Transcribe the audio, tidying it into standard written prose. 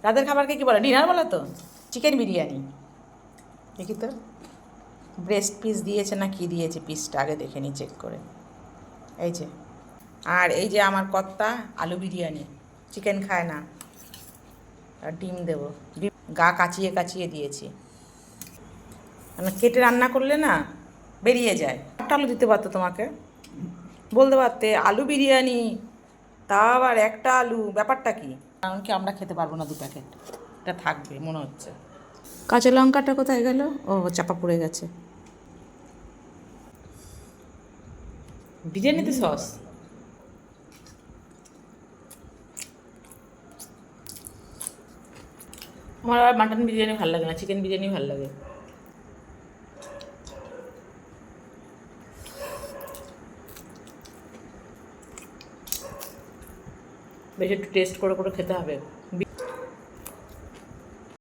রাতের খাবারকে কী বলে, ডিনার বলে তো? চিকেন বিরিয়ানি। দেখি তো ব্রেস্ট পিস দিয়েছে না কি দিয়েছে, পিসটা আগে দেখে নিই চেক করে। এই যে, আর এই যে আমার কর্তা আলু বিরিয়ানি, চিকেন খায় না, আর ডিম দেবো, ডিম গা কাচিয়ে কাচিয়ে দিয়েছি, মানে কেটে রান্না করলে না বেরিয়ে যায়। একটা আলু দিতে পারতো তোমাকে, বলতে পারতে আলু বিরিয়ানি, তা আবার একটা আলু, ব্যাপারটা কি? কারণ কি আমরা খেতে পারবো না 2 প্যাকেট, এটা থাকবে মনে হচ্ছে। কাঁচা লঙ্কাটা কোথায় গেল? ও চাপা পড়ে গেছে। বিরিয়ানিতে সস? আমার আবার মাটন বিরিয়ানি ভালো লাগে না, চিকেন বিরিয়ানি ভালো লাগে। বেশ একটু টেস্ট করে করে খেতে হবে।